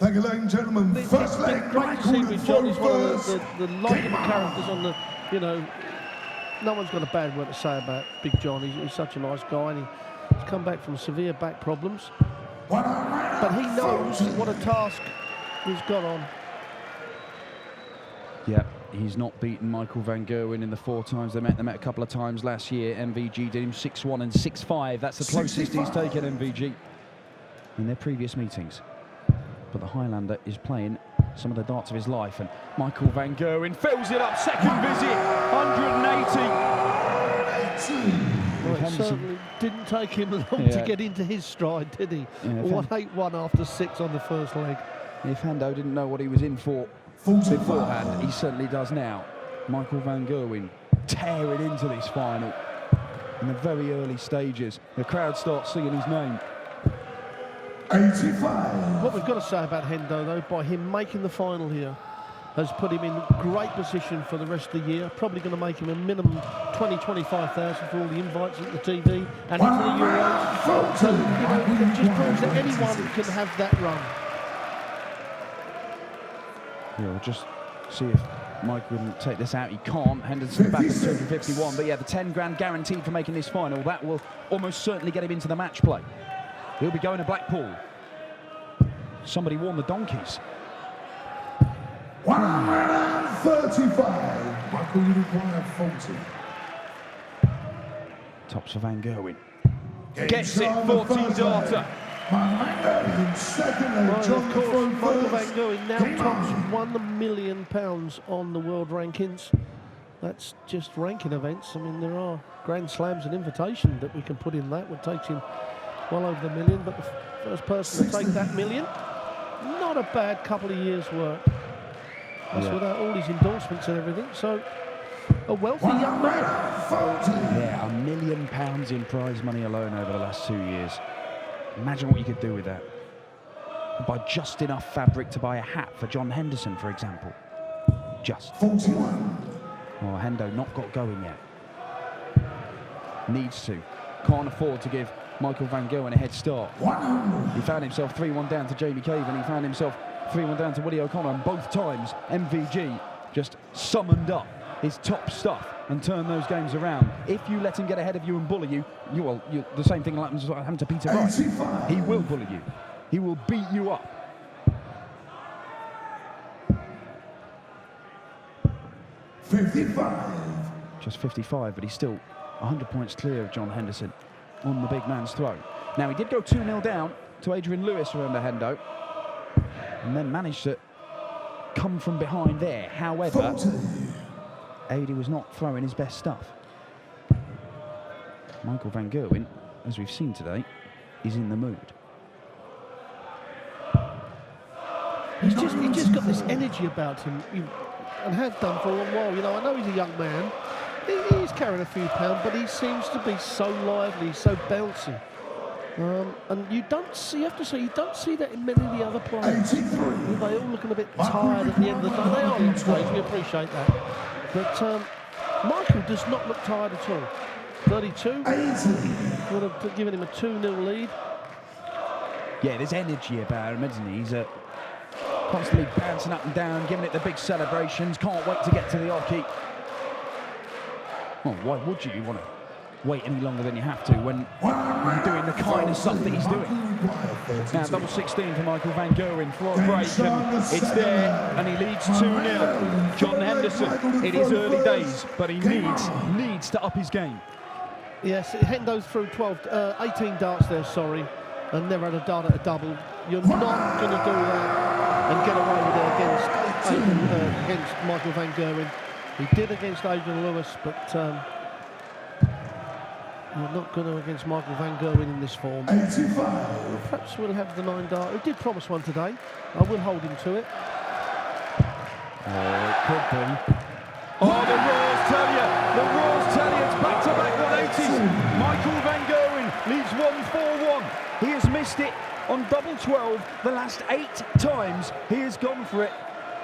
Thank you, ladies and gentlemen. First leg, great to see with John. He's one of the likable characters on the, you know, no one's got a bad word to say about Big John. He's such a nice guy, and he's come back from severe back problems. But he knows what a task he's got on. Yeah, he's not beaten Michael van Gerwen in the 4 times they met. They met a couple of times last year. MVG did him 6-1 and 6-5. That's the closest he's taken MVG in their previous meetings. But the Highlander is playing some of the darts of his life, and Michael van Gerwen fills it up. Second visit, 180. Well, it certainly didn't take him long to get into his stride, did he? Yeah, 181 after 6 on the first leg. If Hendo didn't know what he was in for beforehand, he certainly does now. Michael van Gerwen tearing into this final in the very early stages. The crowd starts singing his name. 85. What we've got to say about Hendo, though, by him making the final here, has put him in great position for the rest of the year. Probably going to make him a minimum 20-25,000 for all the invites at the TV and into the Euros. So, you know, it just proves that anyone can have that run. Yeah, we'll just see if Mike will take this out. He can't. Henderson back at 251. But yeah, the 10 grand guaranteed for making this final, that will almost certainly get him into the match play. He'll be going to Blackpool. Somebody warn the donkeys. 135. Michael, you require 40. Tops for van Gerwen. Gets it, 14 darter. Well, of course, Michael van Gerwen now tops £1 million on the world rankings. That's just ranking events. I mean, there are Grand Slams and Invitation that we can put in that, which takes him well over the million, but the first person to take that million, not a bad couple of years' work. That's without all his endorsements and everything. So, a wealthy young man. Yeah, £1 million in prize money alone over the last 2 years. Imagine what you could do with that. Buy just enough fabric to buy a hat for John Henderson, for example. Just. 41. Oh, Hendo not got going yet. Needs to. Can't afford to give Michael van Gerwen a head start. He found himself 3-1 down to Jamie Cave, and he found himself 3-1 down to Willie O'Connor, and both times MVG just summoned up his top stuff and turned those games around. If you let him get ahead of you and bully you, the same thing happens to Peter Wright. He will bully you. He will beat you up. 55. Just 55, but he's still 100 points clear of John Henderson on the big man's throw. Now, he did go 2-0 down to Adrian Lewis, remember, Hendo, and then managed to come from behind there. However, Adi was not throwing his best stuff. Michael van Gerwen, as we've seen today, is in the mood. He's just got this energy about him, and have done for a long while. You know, I know he's a young man. He's carrying a few pounds, but he seems to be so lively, so bouncy. And you don't see, you have to say, you don't see that in many of the other players. They all looking a bit tired at the end of the day. They are long days, we appreciate that. But Michael does not look tired at all. 32, would have given him a 2-0 lead. Yeah, there's energy about him, isn't he? He's constantly bouncing up and down, giving it the big celebrations, can't wait to get to the hockey. Well, why would you? You want to wait any longer than you have to when you're doing the kind of stuff that he's doing. Now, double 16 for Michael van Gerwen for a break, and it's there, and he leads 2-0. John Henderson, it is early days, but he needs to up his game. Yes, Hendo's through 18 darts there, sorry, and never had a dart at a double. You're not going to do that and get away with it against Michael van Gerwen. He did against Adrian Lewis, but you're not going to against Michael van Gerwen in this form. 85. Perhaps we'll have the 9 dart. He did promise one today. I will hold him to it. Oh, it could be. Oh, the Roars tell you. The Roars tell you it's back-to-back 180s. Michael van Gerwen leads 1-4-1. He has missed it on double 12 the last 8 times. He has gone for it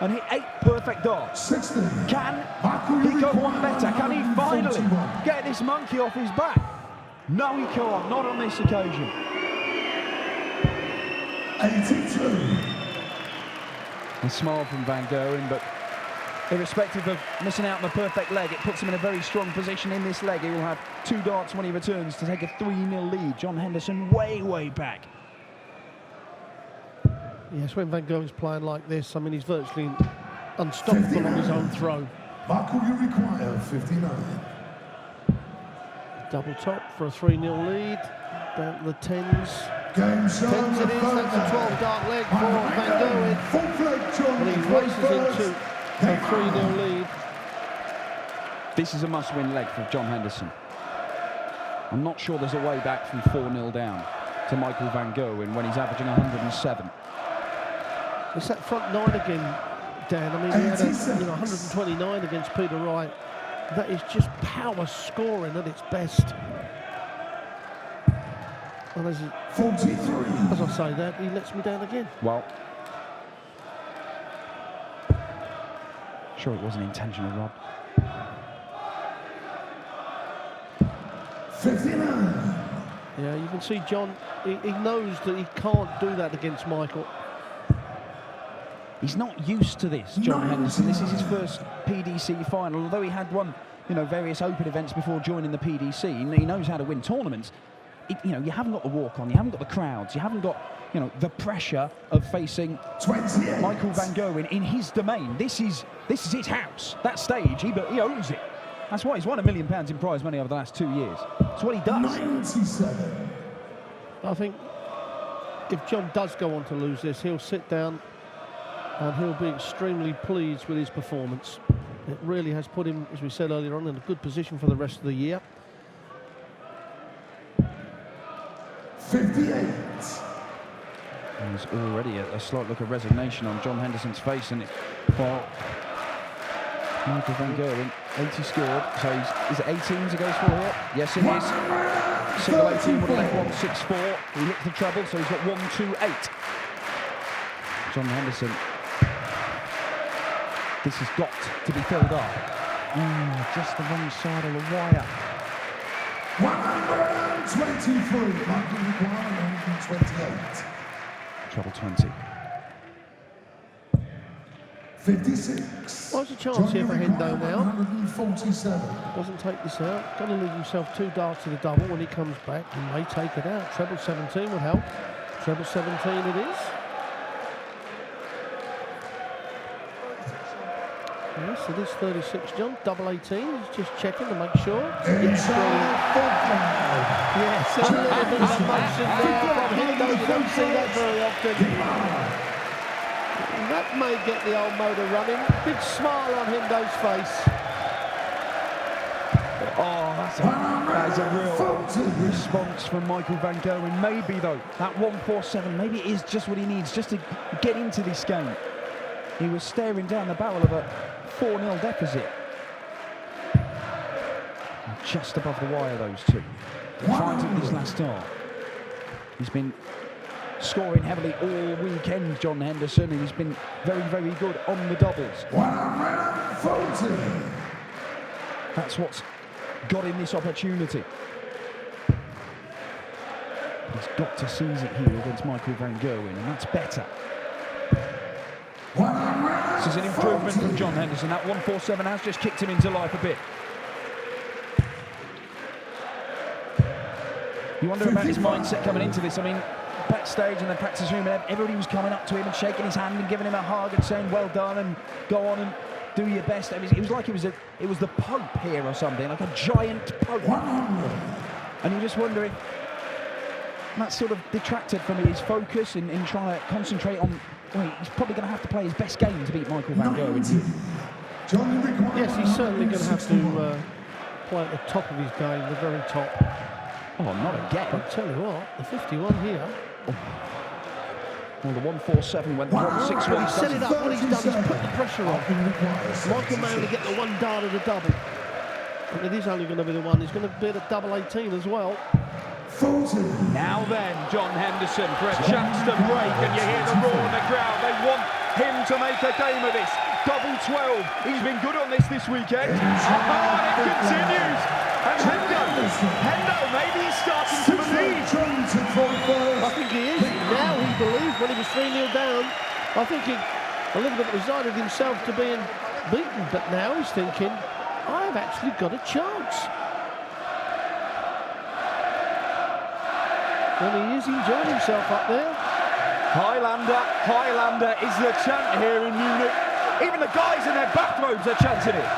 and hit 8 perfect darts. 60. Can he go one better? Can he finally get this monkey off his back? No, he can't. Not on this occasion. 82. A smile from Van Gerwen, but irrespective of missing out on the perfect leg, it puts him in a very strong position in this leg. He will have 2 darts when he returns to take a 3-0 lead. John Henderson way back. Yes, when Van Gerwen's playing like this, I mean, he's virtually unstoppable on his own throw. Michael, you require 59. Double top for a 3-0 lead. Down to the 10s. Game show. 10s it is, that's a 12-dart leg for Van Gerwen. Fourth leg, John. And he races into a 3-0 lead. This is a must-win leg for John Henderson. I'm not sure there's a way back from 4-0 down to Michael Van Gerwen when he's averaging 107. It's that front 9 again, Dan. I mean, he had 129 against Peter Wright. That is just power scoring at its best. And as I say that, he lets me down again. Well, sure it wasn't intentional, Rob. 59. Yeah, you can see John, he knows that he can't do that against Michael. He's not used to this, John Henderson. This is his first PDC final, although he had won, various open events before joining the PDC. He knows how to win tournaments. You haven't got the walk-on, you haven't got the crowds, you haven't got, the pressure of facing 28. Michael Van Gerwen in his domain. This is his house. That stage, he owns it. That's why he's won £1 million in prize money over the last 2 years. That's what he does. 97. I think if John does go on to lose this, he'll sit down and he'll be extremely pleased with his performance. It really has put him, as we said earlier on, in a good position for the rest of the year. 58. There's already a slight look of resignation on John Henderson's face, and Michael Van Gerwen, 80 scored, so is it 18 he goes for here? Yes, it is. Single 18 would have left 164. He hit the treble, so he's got 128. John Henderson. This has got to be filled up. Just the wrong side of the wire. 123. Michael require 128. Treble 20. 56. Well, there's a chance here for Hendo now. 147. Doesn't take this out. Going to leave himself 2 darts to the double when he comes back. He may take it out. Treble 17 would help. Treble 17 it is. Yes, it is 36, John. Double 18. He's just checking to make sure. Yes, a little bit of emotion there from Hendo. You don't see that very often. And that may get the old motor running. Big smile on Hendo's face. Oh, that is a real response from Michael Van Gerwen. Maybe, though, that 147, maybe it is just what he needs just to get into this game. He was staring down the barrel of a 4-0 deficit. Just above the wire, those two. Finds it this last start. He's been scoring heavily all weekend, John Henderson, and he's been very good on the doubles. 140. That's what's got him this opportunity. He's got to seize it here against Michael Van Gerwen, and that's better. This is an improvement from John Henderson. That 147 has just kicked him into life a bit. You wonder about his mindset coming into this. I mean, backstage in the practice room, everybody was coming up to him and shaking his hand and giving him a hug and saying, well done, and go on and do your best. It was like it was the Pope here or something, like a giant Pope. And you just wonder if that sort of detracted from his focus in trying to concentrate on. Well, he's probably going to have to play his best game to beat Michael Van Gerwen. Yes, he's certainly going to have to play at the top of his game, the very top. Oh, not again. I'll tell you what, the 51 here. Well, the 147 went the 161. He's set it up. What he's done is put the pressure on. Michael may only get the 1 dart of the double. And it is only going to be the one. He's going to be at a double 18 as well. Now then, John Henderson for a chance to break, and you hear the roar in the crowd. They want him to make a game of this. Double 12. He's been good on this weekend. And it continues. And Hendo, maybe he's starting to believe. I think he is. Now he believes. When he was 3-0 down, I think a little bit resigned himself to being beaten, but now he's thinking, I've actually got a chance. And he is enjoying himself up there. Highlander is the chant here in Munich. Even the guys in their bathrobes are chanting it.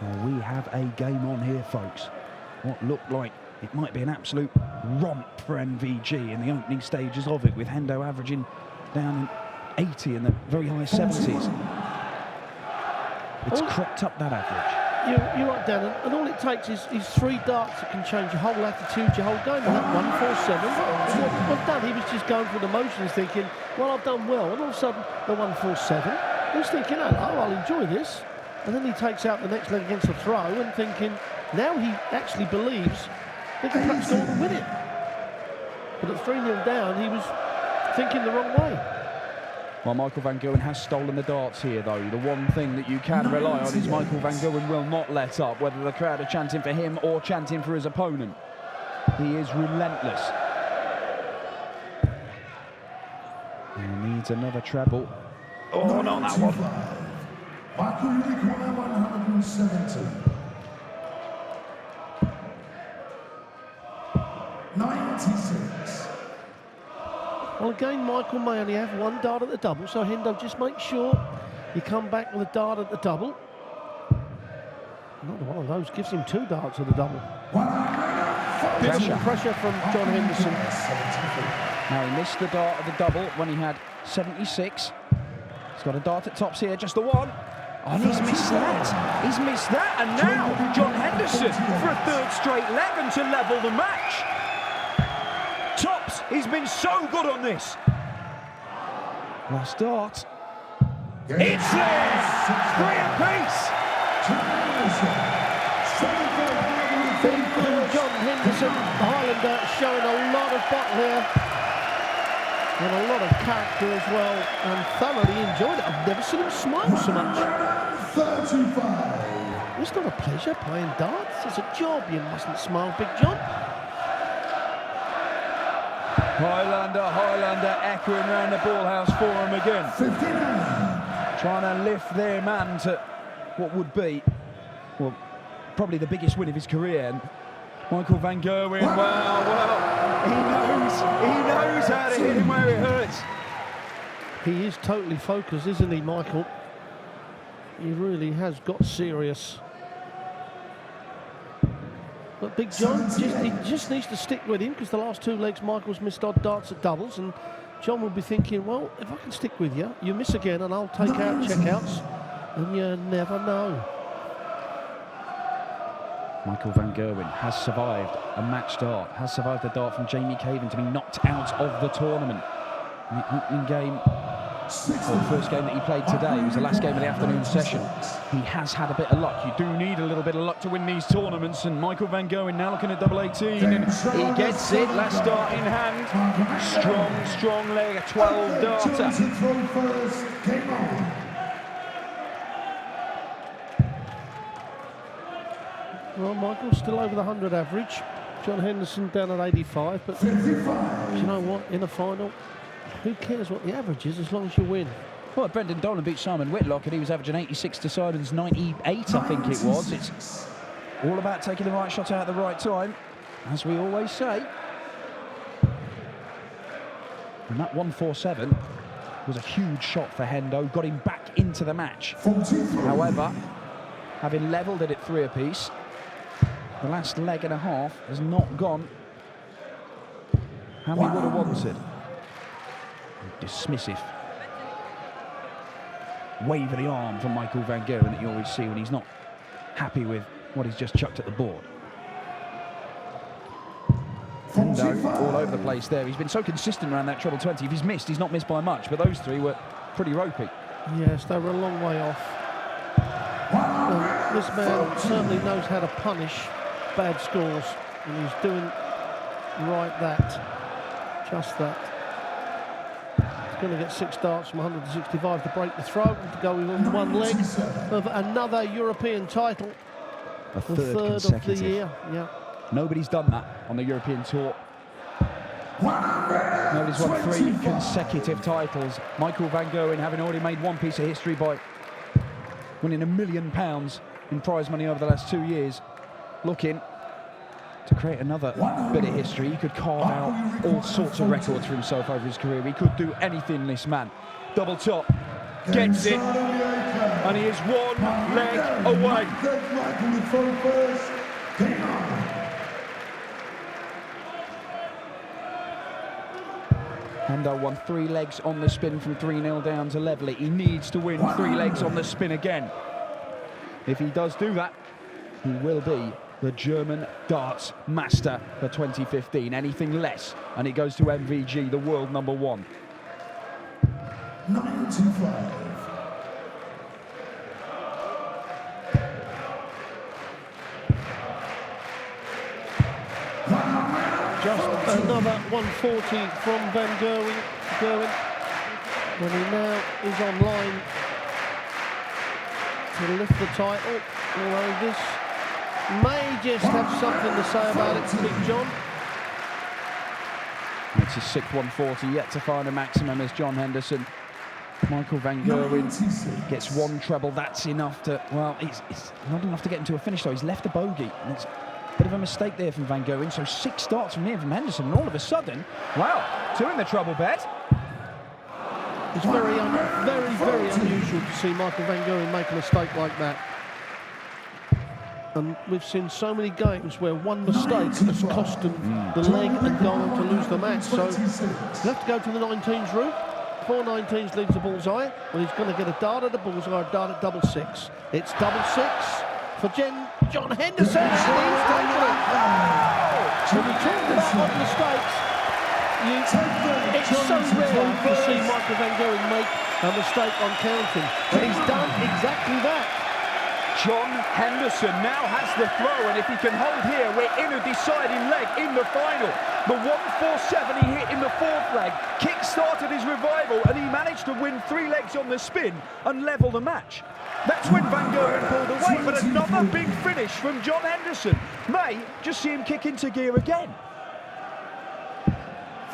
Well, we have a game on here, folks. What looked like it might be an absolute romp for MVG in the opening stages of it, with Hendo averaging down in 80 in the very high 70s. It's cropped up that average. You're right, Dan, and all it takes is 3 darts that can change your whole attitude, your whole game. And that 147, well done. He was just going through the motions, thinking, well, I've done well. And all of a sudden, the 147, he's thinking, oh, I'll enjoy this. And then he takes out the next leg against a throw and thinking, now he actually believes they can perhaps go on and win it. But at 3-0 down, he was thinking the wrong way. Well, Michael van Gerwen has stolen the darts here, though. The one thing that you can rely on is Michael van Gerwen will not let up, whether the crowd are chanting for him or chanting for his opponent. He is relentless. He needs another treble. Oh, not that one. Michael, you require 170. 96. Well, again, Michael may only have 1 dart at the double, so Hendo, just make sure you come back with a dart at the double. Another one of those gives him 2 darts at the double. Pressure from John Henderson. Now, he missed the dart at the double when he had 76. He's got a dart at tops here, just the one. Oh, and he's missed that. He's missed that. And now, John Henderson for a 3rd straight leg and to level the match. Tops, he's been so good on this. Last dart. It's there! 3 apiece! John Henderson, the Highlander, showing a lot of bottle here. And a lot of character as well. And thoroughly enjoyed it. I've never seen him smile so much. 35. It's not a pleasure playing darts. It's a job. You mustn't smile, Big John. Highlander echoing around the ballhouse for him again. 59. Trying to lift their man to what would be, well, probably the biggest win of his career. And Michael van Gerwen, well, he knows how to hit him where it hurts. He is totally focused, isn't he, Michael? He really has got serious. But Big John, he just needs to stick with him, because the last 2 legs, Michael's missed odd darts at doubles, and John will be thinking, well, if I can stick with you, you miss again, and I'll take out checkouts, and you never know. Michael van Gerwen has survived a match dart, has survived a dart from Jamie Caven to be knocked out of the tournament. In the opening game, or the first game that he played today, was the last game of the afternoon session. He has had a bit of luck. You do need a little bit of luck to win these tournaments, and Michael van Gerwen now looking at double 18, and he gets it. Last dart in hand. Strong leg, a 12 darter. Well, Michael's still over the 100 average. John Henderson down at 85, but you know what, in a final, who cares what the average is as long as you win? Well, Brendan Dolan beat Simon Whitlock, and he was averaging 86 to Simon's 98, I think it was. It's all about taking the right shot out at the right time, as we always say. And that 147 was a huge shot for Hendo, got him back into the match. However, having levelled it at 3 apiece, the last leg and a half has not gone how he would have wanted. Dismissive wave of the arm from Michael van Gerwen that you always see when he's not happy with what he's just chucked at the board. Hendo all over the place there. He's been so consistent around that treble 20. If he's missed, he's not missed by much, but those 3 were pretty ropey. Yes, they were a long way off. Well, this man certainly knows how to punish bad scores, and he's doing right that, just that. going to get 6 starts from 165 to break the throat and to go on one leg of another European title. A The third third of the consecutive. year. Yeah. Nobody's done that on the European tour. Nobody's won 3 consecutive titles. Michael van Gerwen having already made one piece of history by winning £1 million in prize money over the last 2 years. Looking to create another bit of history. He could carve out all sorts of records for himself over his career. He could do anything, this man. Double top, gets it, and he is 1 leg away. Hendo won 3 legs on the spin from 3-0 down to level it. He needs to win 3 legs on the spin again. If he does do that, he will be the German darts master for 2015. Anything less, and it goes to MVG, the world #1. 95. Just another 140 from Van Gerwen. And he now is online to lift the title. Although this may just have something to say about it, Big John. It's his 6th 140, yet to find a maximum as John Henderson. Michael van Gerwen gets 1 treble. That's enough to, well, it's not enough to get him to a finish though. He's left a bogey. And it's a bit of a mistake there from van Gerwen. So 6 starts from here from Henderson, and all of a sudden, wow, 2 in the treble bet. It's very unusual to see Michael van Gerwen make a mistake like that. And we've seen so many games where one mistake has cost them the leg and gone on to lose the match. So he'll have to go to the 19s route. 4 19s leads the bullseye. Well, he's going to get a dart at the bullseye, a dart at double 6. It's double 6 for John Henderson. And he's taken it. When we talked about what mistakes, it's so rare to see Michael van Gerwen make a mistake on counting. And he's done exactly that. John Henderson now has the throw, and if he can hold here, we're in a deciding leg in the final. The 147 he hit in the 4th leg kick-started his revival, and he managed to win 3 legs on the spin and level the match. That's when Van Gerwen pulled away, but another big finish from John Henderson may just see him kick into gear again.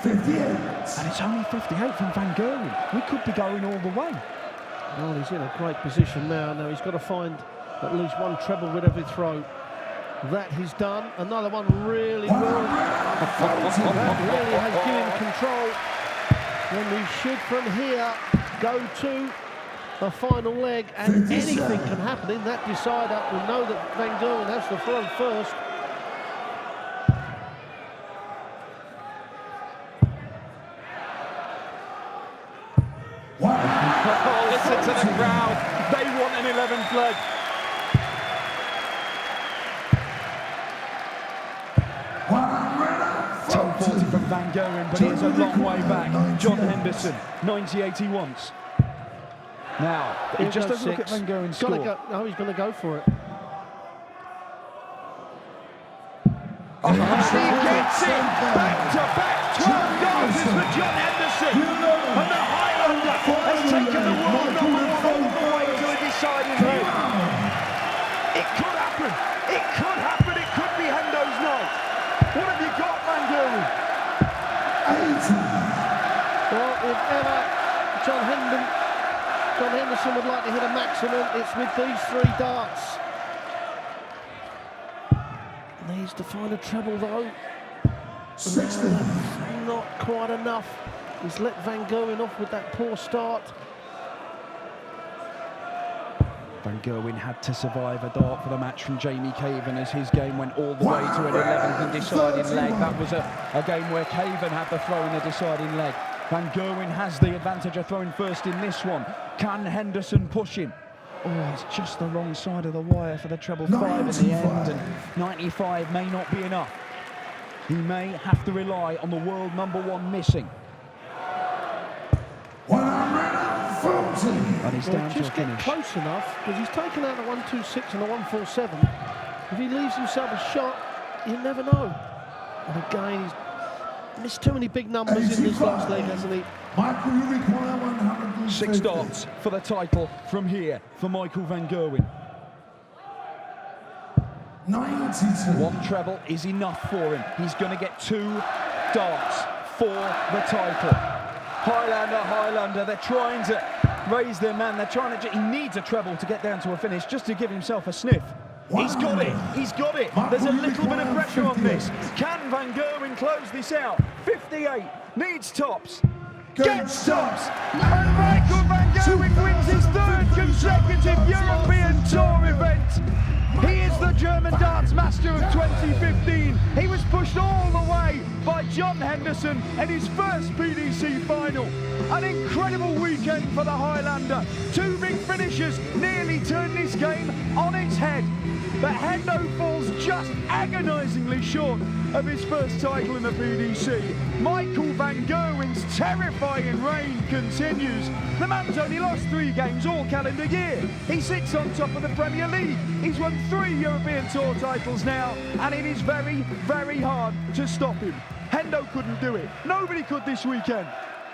58. And it's only 58 from Van Gerwen. We could be going all the way. Well, he's in a great position now. Now he's got to find at least 1 treble with every throw. That he's done. Another one really well. That really has given control. And we should from here go to a final leg, and anything can happen in that decider. We know that Van Gerwen has to throw first. Oh, listen to the crowd. They want an 11th leg. From Van Gerwen, but he is a long way back. John Henderson, 98 he wants. Now, he just doesn't look at Van Gerwen's score. No, he's going to go for it. Oh, and he gets it! Back-to-back 12 darts for John Henderson. And the Highlander has taken the world #1 all the way to a deciding leg. It could happen. It could happen. It could be Hendo's night. What have you got, Van Gerwen? 80. Well, if ever John Henderson would like to hit a maximum, it's with these 3 darts. Needs to find a treble though. 60. Not quite enough. He's let Van Gerwen off with that poor start. Van Gerwen had to survive a dart for the match from Jamie Caven as his game went all the way to an 11th and deciding leg. That was a game where Caven had the throw in the deciding leg. Van Gerwen has the advantage of throwing first in this one. Can Henderson push him? Oh, it's just the wrong side of the wire for the treble 5 in the end, and 95 may not be enough. He may have to rely on the world #1 missing. 140. And he's down to a Just get finish. close enough, because he's taken out a 126 and a 147. If he leaves himself a shot, you never know. And again, he's missed too many big numbers in this last leg, hasn't he? Michael, you require 150. 6 starts for the title from here for Michael van Gerwen. 92. 1 treble is enough for him. He's going to get 2 darts for the title. Highlander, they're trying to raise their man. They're trying to, he needs a treble to get down to a finish just to give himself a sniff. He's got it, he's got it. There's a little bit of pressure on this. Can Van Gerwen close this out? 58, needs tops. Gets tops! And Michael van Gerwen wins his 3rd consecutive European Tour event. He is the German darts master of 2015. He was pushed all the way by John Henderson in his first PDC final. An incredible weekend for the Highlander. 2 big finishes nearly turned this game on its head. But Hendo falls just agonisingly short of his first title in the PDC. Michael van Gerwen's terrifying reign continues. The man's only lost 3 games all calendar year. He sits on top of the Premier League. He's won 3 European Tour titles now, and it is very, very hard to stop him. Hendo couldn't do it. Nobody could this weekend.